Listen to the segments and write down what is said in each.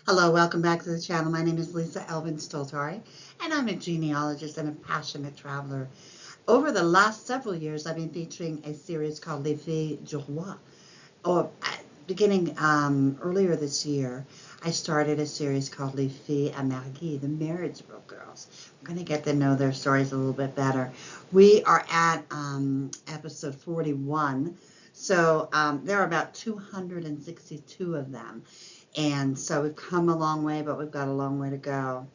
Hello, welcome back to the channel. My name is Lisa Elvin Stoltari, and I'm a genealogist and a passionate traveler. Over the last several years, I've been featuring a series called Les Filles du Roi. Beginning earlier this year, I started a series called Les Filles à Marier, the marriageable girls. We're going to get to know their stories a little bit better. We are at episode 41, so there are about 262 of them. And so we've come a long way, but we've got a long way to go.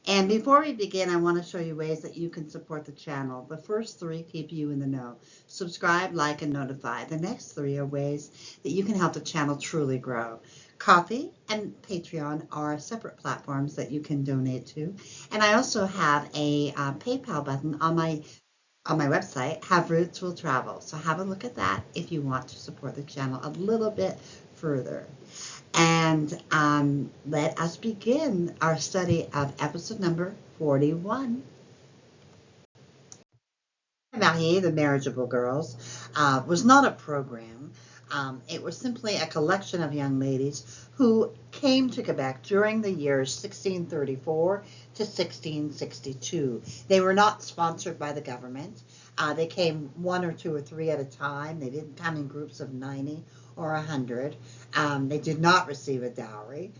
And before we begin, I want to show you ways that you can support the channel. The first three keep you in the know. Subscribe, like, and notify. The next three are ways that you can help the channel truly grow. Ko-fi and Patreon are separate platforms that you can donate to. And I also have a PayPal button on my website, Have Roots Will Travel. So have a look at that if you want to support the channel a little bit further. And let us begin our study of episode number 41. Marier, the Marriageable Girls, was not a program. It was simply a collection of young ladies who came to Quebec during the years 1634 to 1662. They were not sponsored by the government. They came one or two or three at a time. They didn't come in groups of 90 or 100. They did not receive a dowry.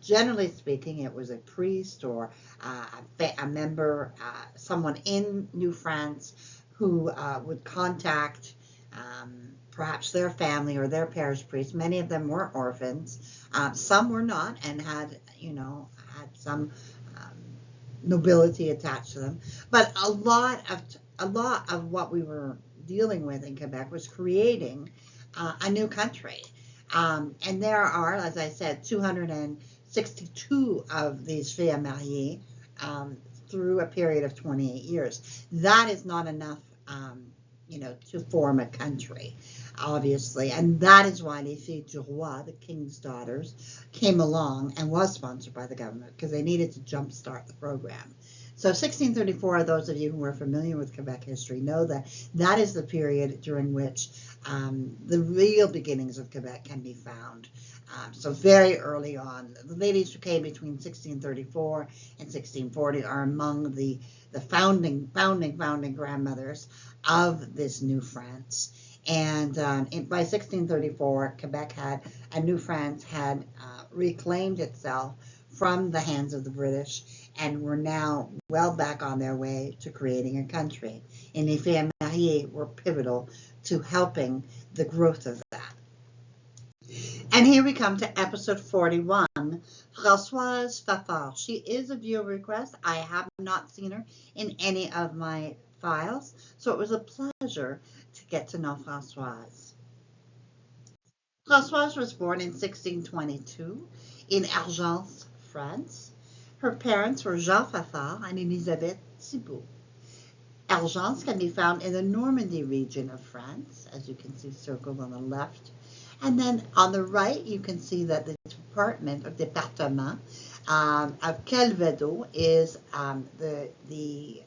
Generally speaking, it was a priest or a member, someone in New France who would contact perhaps their family or their parish priest. Many of them were orphans. Some were not and had some nobility attached to them. But a lot of what we were dealing with in Quebec was creating a new country. And there are, as I said, 262 of these filles mariées through a period of 28 years. That is not enough, to form a country, obviously. And that is why Les Filles du Roi, the king's daughters, came along and was sponsored by the government because they needed to jumpstart the program. So 1634, those of you who are familiar with Quebec history know that that is the period during which the real beginnings of Quebec can be found. So very early on, the ladies who came between 1634 and 1640 are among the founding grandmothers of this New France. And by 1634, New France had reclaimed itself from the hands of the British and were now well back on their way to creating a country. And Les Filles Mariées were pivotal to helping the growth of that. And here we come to episode 41, Francoise Fafard. She is a viewer request. I have not seen her in any of my files, so it was a pleasure to get to know Francoise. Francoise was born in 1622 in Argence, France. Her parents were Jean Fafard and Elisabeth Thibault. Argence can be found in the Normandy region of France, as you can see circled on the left. And then on the right, you can see that the department or département of Calvados is the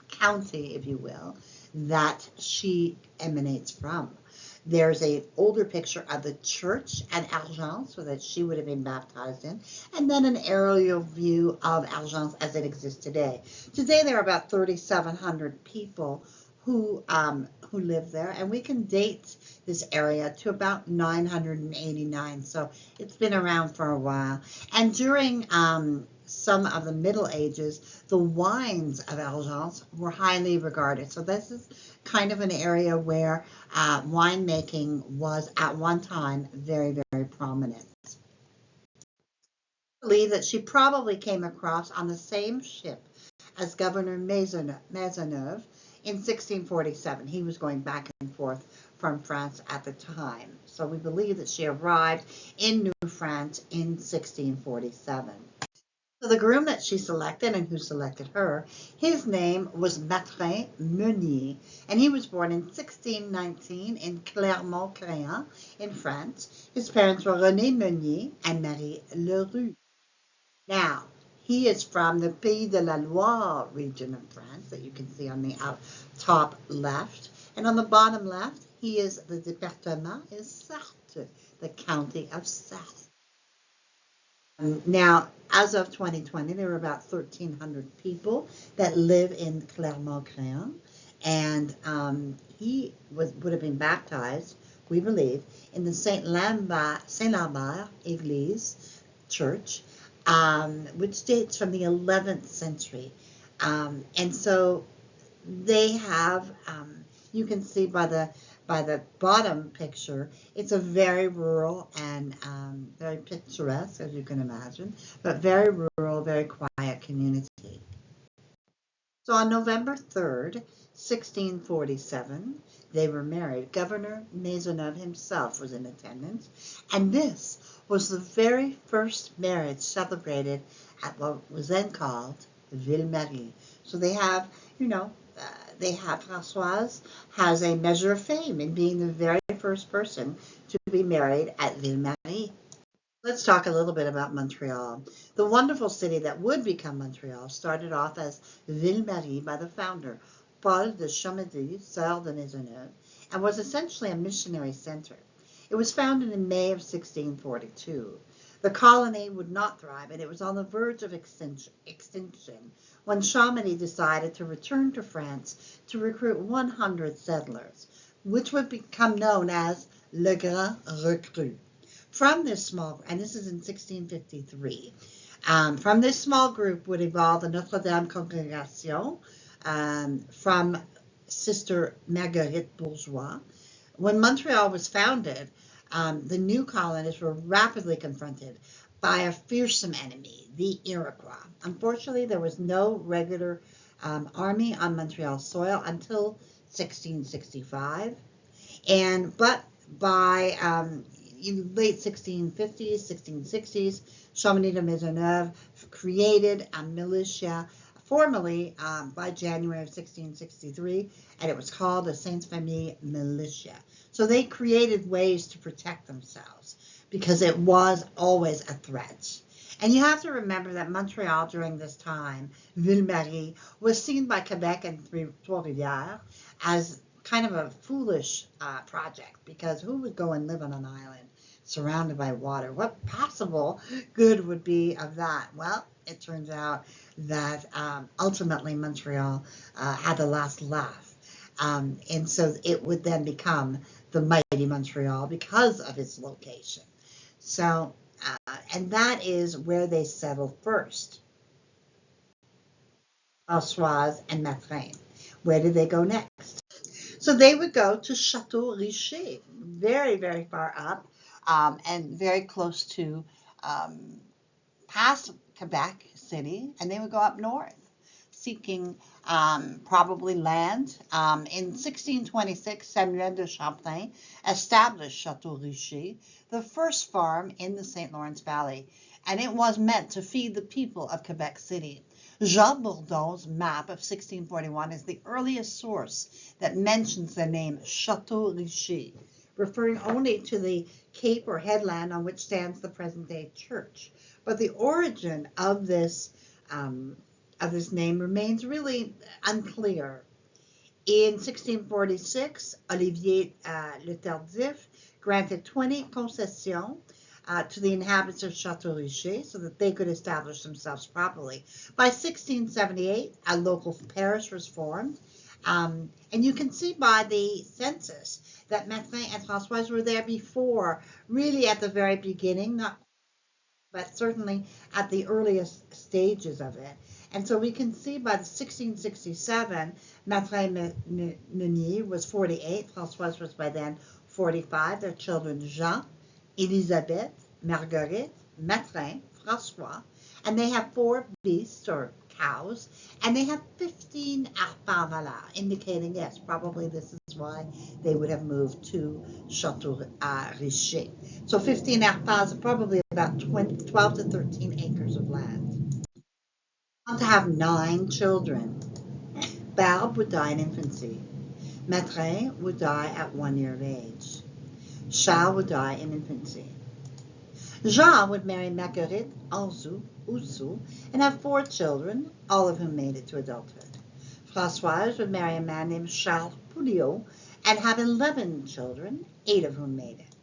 county, if you will, that she emanates from. There's an older picture of the church at Argence, so that she would have been baptized in, and then an aerial view of Argence as it exists today. Today, there are about 3,700 people who live there, and we can date this area to about 989. So it's been around for a while. And during some of the Middle Ages, the wines of Argence were highly regarded. So this is kind of an area where winemaking was at one time very, very prominent. I believe that she probably came across on the same ship as Governor Maisonneuve in 1647. He was going back and forth from France at the time. So we believe that she arrived in New France in 1647. So the groom that she selected and who selected her, his name was Matrin Meunier, and he was born in 1619 in Clermont-Ferrand in France. His parents were René Meunier and Marie Leroux. Now, he is from the Pays de la Loire region of France that you can see on the top left. And on the bottom left, the département is Sarthe, the county of Sarthe. Now, as of 2020, there were about 1,300 people that live in Clermont-Ferrand, and he would have been baptized, we believe, in the Saint-Lambert Église Church, which dates from the 11th century. And so they have, you can see by the bottom picture, it's a very rural and very picturesque, as you can imagine, but very rural, very quiet community. So on November 3rd, 1647, they were married. Governor Maisonneuve himself was in attendance, and this was the very first marriage celebrated at what was then called Ville-Marie. So they have, Francoise has a measure of fame in being the very first person to be married at Ville-Marie. Let's talk a little bit about Montreal. The wonderful city that would become Montreal started off as Ville-Marie by the founder, Paul de Chomedy, Sœur de Maisonneuve, and was essentially a missionary center. It was founded in May of 1642. The colony would not thrive, and it was on the verge of extinction when Chomedy decided to return to France to recruit 100 settlers, which would become known as Le Grand Recrut. From this small, and this is in 1653, from this small group would evolve the Notre Dame Congregation from Sister Marguerite Bourgeois. When Montreal was founded, the new colonists were rapidly confronted by a fearsome enemy, the Iroquois. Unfortunately, there was no regular army on Montreal soil until 1665, but by late 1650s, 1660s, Chomedy de Maisonneuve created a militia formally by January of 1663, and it was called the Sainte Famille Militia. So they created ways to protect themselves because it was always a threat. And you have to remember that Montreal during this time, Ville-Marie, was seen by Quebec and Trois-Rivières as kind of a foolish project, because who would go and live on an island surrounded by water? What possible good would be of that? Well, it turns out that ultimately Montreal had the last laugh. And so it would then become the mighty Montreal because of its location. So, and that is where they settled first. Françoise and Mathurin. Where did they go next? So they would go to Chateau-Richer, very, very far up, and very close to past Quebec City, and they would go up north, seeking probably land. In 1626, Samuel de Champlain established Chateau-Richer, the first farm in the St. Lawrence Valley, and it was meant to feed the people of Quebec City. Jean Bourdon's map of 1641 is the earliest source that mentions the name Chateau-Richer, referring only to the cape or headland on which stands the present-day church. But the origin of this name remains really unclear. In 1646, Olivier Le Tardif granted 20 concessions to the inhabitants of Chateau-Richer so that they could establish themselves properly. By 1678, a local parish was formed, and you can see by the census that Mathurin and Françoise were there before, really at the very beginning, but certainly at the earliest stages of it. And so we can see by 1667, Mathurin Meunier was 48, Françoise was by then 45, their children Jean, Elisabeth, Marguerite, Mathurin, François, and they have 4 beasts or cows, and they have 15 arpents valeurs, indicating, yes, probably this is why they would have moved to Chateau-Richer. So 15 arpents are probably about 12 to 13 acres of land. To have 9 children. Barbe would die in infancy. Mathurin would die at 1 year of age. Charles would die in infancy. Jean would marry Marguerite Oussou and have 4 children, all of whom made it to adulthood. Françoise would marry a man named Charles Pouliot and have 11 children, 8 of whom made it.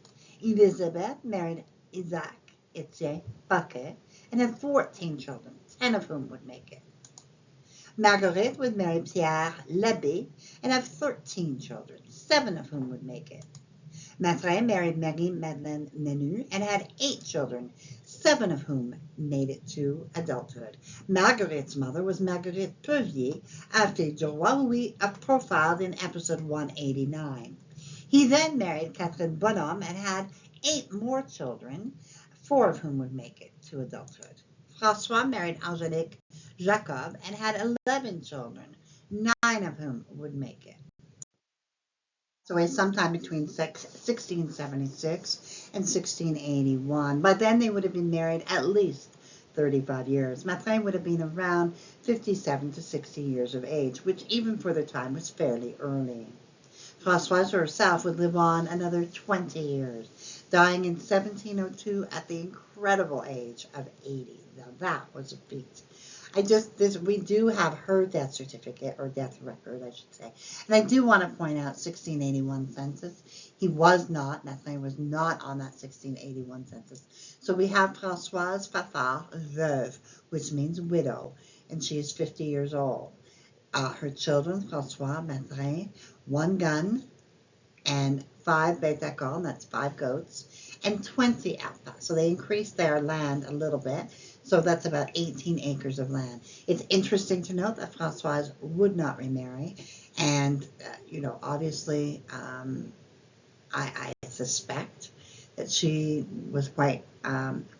Elisabeth married Isaac Etienne Paquet and had 14 children, 10 of whom would make it. Marguerite would marry Pierre l'Abbé and have 13 children, 7 of whom would make it. Mathurin married Marie-Madeleine Nenu and had 8 children, 7 of whom made it to adulthood. Marguerite's mother was Marguerite Pevier, after du Roi Louis of Fafard in episode 189. He then married Catherine Bonhomme and had 8 more children, 4 of whom would make it to adulthood. Francoise married Angélique Jacob and had 11 children, 9 of whom would make it. So sometime between 1676 and 1681. By then they would have been married at least 35 years. Mathurin would have been around 57 to 60 years of age, which even for the time was fairly early. Francoise herself would live on another 20 years, dying in 1702 at the incredible age of 80. Now that was a feat. We do have her death certificate, or death record, I should say. And I do want to point out 1681 census. Mathurin was not on that 1681 census. So we have Francoise Fafard, veuve, which means widow, and she is 50 years old. Her children, Francois, Mathurin, 1 gun, and 5 bêtes à cornes, that's 5 goats, and 20 alpes. So they increased their land a little bit. So that's about 18 acres of land. It's interesting to note that Francoise would not remarry. And, obviously, I suspect that she was quite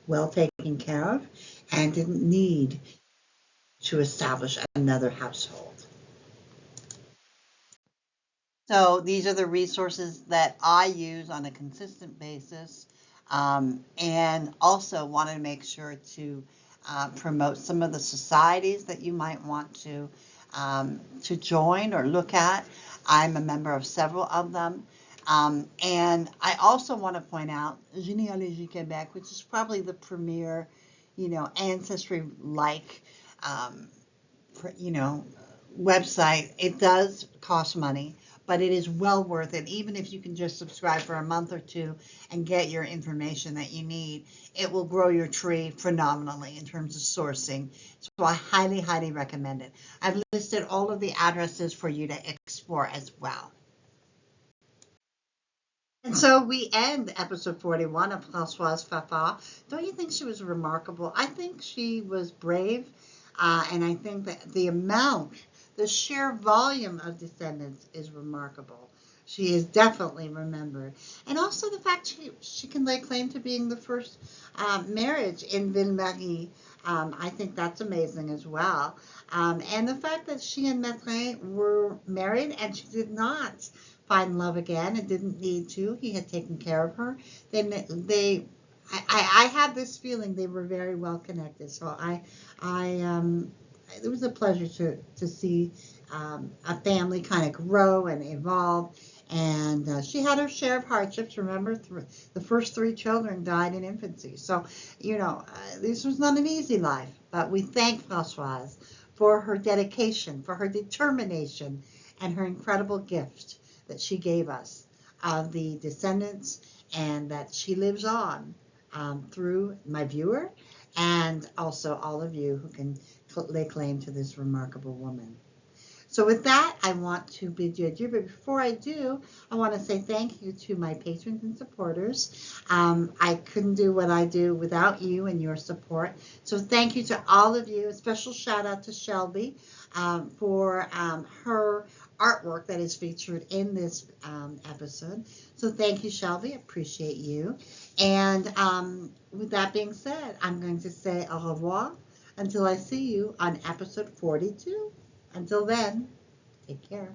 well taken care of and didn't need to establish another household. So these are the resources that I use on a consistent basis, and also wanted to make sure to promote some of the societies that you might want to join or look at. I'm a member of several of them. And I also want to point out Genealogical Quebec, which is probably the premier, ancestry-like, website. It does cost money, but it is well worth it. Even if you can just subscribe for a month or two and get your information that you need, it will grow your tree phenomenally in terms of sourcing. So I highly, highly recommend it. I've listed all of the addresses for you to explore as well. And so we end episode 41 of Francoise Fafard. Don't you think she was remarkable? I think she was brave, and I think that the sheer volume of descendants is remarkable. She is definitely remembered. And also the fact she can lay claim to being the first marriage in Ville-Marie. I think that's amazing as well. And the fact that she and Mathurin were married and she did not find love again and didn't need to. He had taken care of her. I have this feeling they were very well connected. So it was a pleasure to see a family kind of grow and evolve. And she had her share of hardships. Remember, the first 3 children died in infancy. So, this was not an easy life. But we thank Francoise for her dedication, for her determination, and her incredible gift that she gave us of the descendants, and that she lives on through my viewer and also all of you who can lay claim to this remarkable woman. So with that, I want to bid you adieu. But before I do, I want to say thank you to my patrons and supporters. I couldn't do what I do without you and your support. So thank you to all of you. A special shout out to Shelby for her artwork that is featured in this episode. So thank you, Shelby. Appreciate you. And with that being said, I'm going to say au revoir until I see you on episode 42. Until then, take care.